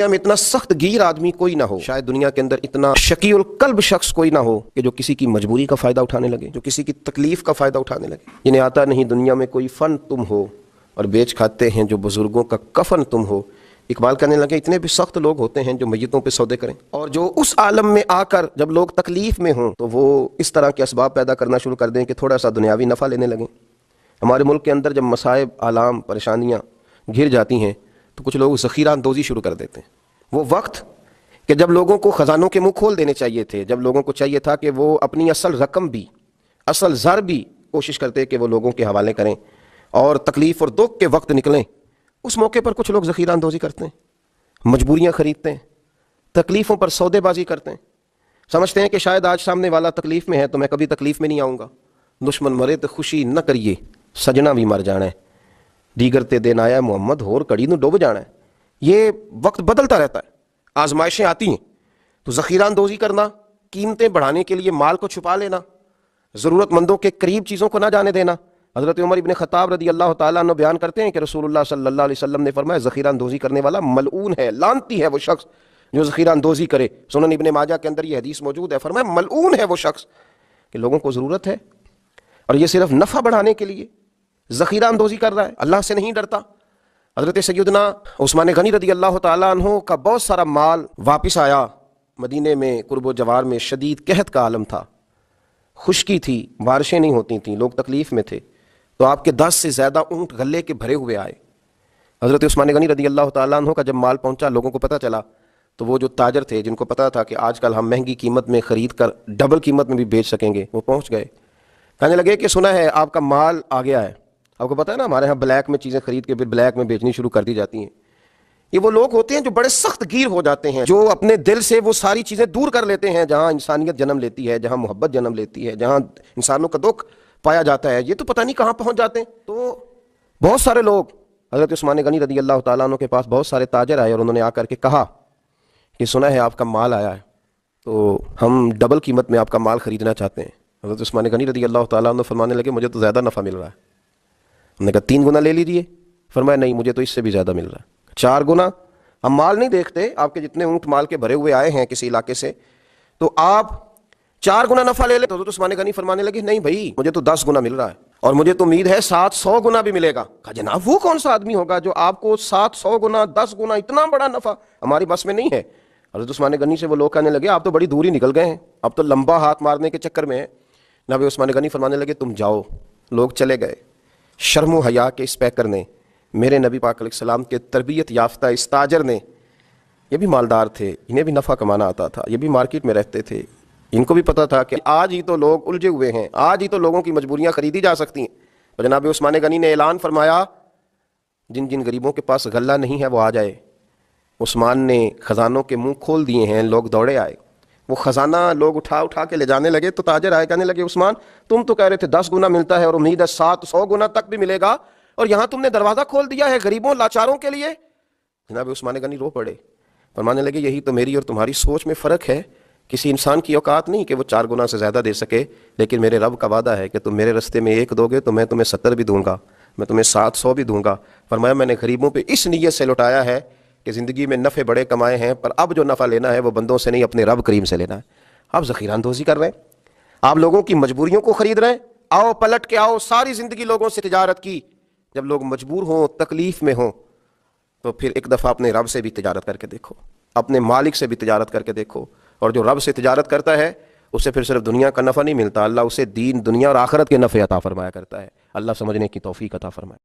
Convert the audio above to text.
में इतना सख्त गिर आदमी कोई ना हो, शायद दुनिया के अंदर इतना शकीउल कल्ब शख्स कोई ना हो कि जो किसी की मजबूरी का फ़ायदा उठाने लगे, जो किसी की तकलीफ का फ़ायदा उठाने लगे। जिन्हें आता नहीं दुनिया में कोई फ़न तुम हो और बेच खाते हैं जो बुज़ुर्गों का कफन तुम हो। इकबाल कहने लगे इतने भी सख्त लोग होते हैं जो मैयतों पे सौदे करें, और जो उस आलम में आकर जब लोग तकलीफ में हों तो वो इस तरह के असबाब पैदा करना शुरू कर दें कि थोड़ा सा दुनियावी नफ़ा लेने लगें। हमारे मुल्क के अंदर जब मसाइब, आलाम, परेशानियाँ घिर जाती हैं तो कुछ लोग ज़ख़ीरा अंदोज़ी शुरू कर देते हैं। वो वक्त कि जब लोगों को ख़जानों के मुंह खोल देने चाहिए थे, जब लोगों को चाहिए था कि वो अपनी असल रकम भी, असल ज़र भी कोशिश करते कि वो लोगों के हवाले करें और तकलीफ़ और दुख के वक्त निकलें, उस मौके पर कुछ लोग ज़ख़ीरा अंदोज़ी करते हैं, मजबूरियाँ ख़रीदते हैं, तकलीफ़ों पर सौदेबाजी करते हैं। समझते हैं कि शायद आज सामने वाला तकलीफ़ में है तो मैं कभी तकलीफ़ में नहीं आऊँगा। दुश्मन मरे तो खुशी न करिए, सजना भी मर जाना है, दीगर ते दिन आया मोहम्मद होर कड़ी नूं डुब जाना है। ये वक्त बदलता रहता है, आजमाइशें आती हैं तो ज़ख़ीरा अंदोज़ी करना, कीमतें बढ़ाने के लिए माल को छुपा लेना, ज़रूरतमंदों के करीब चीज़ों को ना जाने देना। हज़रत उमर इब्न ख़त्ताब रदी अल्लाह ताला अन्हु बयान करते हैं कि रसूलुल्लाह सल्लल्लाहु अलैहि वसल्लम ने फरमाया ज़ख़ीरा अंदोज़ी करने वाला मलऊन है, लानती है वो शख्स जो ज़ख़ीरा अंदोज़ी करे। सुनन इब्न माजा के अंदर ये हदीस मौजूद है, फरमाया मलऊन है वो शख्स कि लोगों को ज़रूरत है और ये सिर्फ नफ़ा बढ़ाने के लिए ज़ख़ीरा अंदोज़ी कर रहा है, अल्लाह से नहीं डरता। हज़रत सैयदना उस्मान गनी रदी अल्लाह ताला अन्हु का बहुत सारा माल वापस आया। मदीने में कुर्ब जवार में शदीद कहत का आलम था, खुश्की थी, बारिशें नहीं होती थीं, लोग तकलीफ़ में थे, तो आपके 10 से ज़्यादा ऊँट गले के भरे हुए आए। हज़रत उस्मान गनी रदी अल्लाह ताला अन्हु का जब माल पहुँचा, लोगों को पता चला, तो वो जो ताजर थे जिनको पता था कि आजकल हम महंगी कीमत में ख़रीद कर डबल कीमत में भी बेच सकेंगे, वो पहुँच गए। कहने लगे कि सुना है आपका माल आ गया है। आपको पता है ना, हमारे यहाँ ब्लैक में चीज़ें खरीद के फिर ब्लैक में बेचनी शुरू कर दी जाती हैं। ये वो लोग होते हैं जो बड़े सख्त गिर हो जाते हैं, जो अपने दिल से वो सारी चीज़ें दूर कर लेते हैं जहाँ इंसानियत जन्म लेती है, जहाँ मोहब्बत जन्म लेती है, जहाँ इंसानों का दुख पाया जाता है। ये तो पता नहीं कहाँ पहुँच जाते हैं। तो बहुत सारे लोग हज़रत उस्मान गनी रदी अल्लाह ताला अन्हु के पास बहुत सारे ताजर आए और उन्होंने आकर के कहा कि सुना है आपका माल आया है, तो हम डबल कीमत में आपका माल ख़रीदना चाहते हैं। हज़रत उस्मान गनी रदी अल्लाह ताला अन्हु फरमाने लगे मुझे तो ज़्यादा नफ़ा मिल रहा है। हमने कहा 3 गुना ले लीजिए। फरमाया नहीं, मुझे तो इससे भी ज़्यादा मिल रहा है, 4 गुना। हम माल नहीं देखते, आपके जितने ऊँट माल के भरे हुए आए हैं किसी इलाके से, तो आप 4 गुना नफ़ा ले ले। तो उस्मान गनी फरमाने लगे नहीं भाई, मुझे तो 10 गुना मिल रहा है और मुझे तो उम्मीद है 700 गुना भी मिलेगा। कहा जनाब वो कौन सा आदमी होगा जो आपको 700 गुना, 10 गुना, इतना बड़ा नफ़ा, हमारी बस में नहीं है। हज़रत उस्मान गनी से वो लोग कहने लगे आप तो बड़ी दूर ही निकल गए हैं, अब तो लंबा हाथ मारने के चक्कर में है। नबी उस्मान गनी फरमाने लगे तुम जाओ। लोग चले गए। शर्म हया के इस पैकर ने, मेरे नबी पाक अलैहिस्सलाम के तरबियत याफ्ता इस ताजर ने, ये भी मालदार थे, इन्हें भी नफ़ा कमाना आता था, ये भी मार्केट में रहते थे, इनको भी पता था कि आज ही तो लोग उलझे हुए हैं, आज ही तो लोगों की मजबूरियाँ ख़रीदी जा सकती हैं। तो जनाब उस्मान गनी ने ऐलान फरमाया जिन जिन गरीबों के पास गल्ला नहीं है वो आ जाए। उस्मान ने ख़जानों के मुँह खोल दिए हैं, लोग दौड़े आए। वो ख़जाना लोग उठा उठा के ले जाने लगे। तो ताजर आए, कहने लगे उस्मान तुम तो कह रहे थे 10 गुना मिलता है और उम्मीद है 700 गुना तक भी मिलेगा, और यहाँ तुमने दरवाज़ा खोल दिया है गरीबों लाचारों के लिए। जनाब उस्मान गनी रो पड़े, फरमाने लगे यही तो मेरी और तुम्हारी सोच में फ़र्क है। किसी इंसान की औकात नहीं कि वो 4 गुना से ज़्यादा दे सके, लेकिन मेरे रब का वादा है कि तुम मेरे रस्ते में 1 दोगे तो मैं तुम्हें 70 भी दूंगा, मैं तुम्हें 700 भी दूंगा। फरमाया मैंने गरीबों पे इस नीयत से लौटाया है कि ज़िंदगी में नफ़े बड़े कमाए हैं, पर अब जो नफ़ा लेना है वो बंदों से नहीं, अपने रब करीम से लेना है। आप ज़ख़ीरा अंदोज़ी कर रहे हैं, आप लोगों की मजबूरियों को ख़रीद रहे हैं। आओ पलट के आओ, सारी ज़िंदगी लोगों से तिजारत की, जब लोग मजबूर हों, तकलीफ़ में हों, तो फिर एक दफ़ा अपने रब से भी तिजारत करके देखो, अपने मालिक से भी तिजारत करके देखो। और जो रब से तिजारत करता है उसे फिर सिर्फ दुनिया का नफ़ा नहीं मिलता, अल्लाह उसे दीन, दुनिया और आखिरत के नफ़े अता फरमाया करता है। अल्लाह समझने की तौफीक अता फरमाए।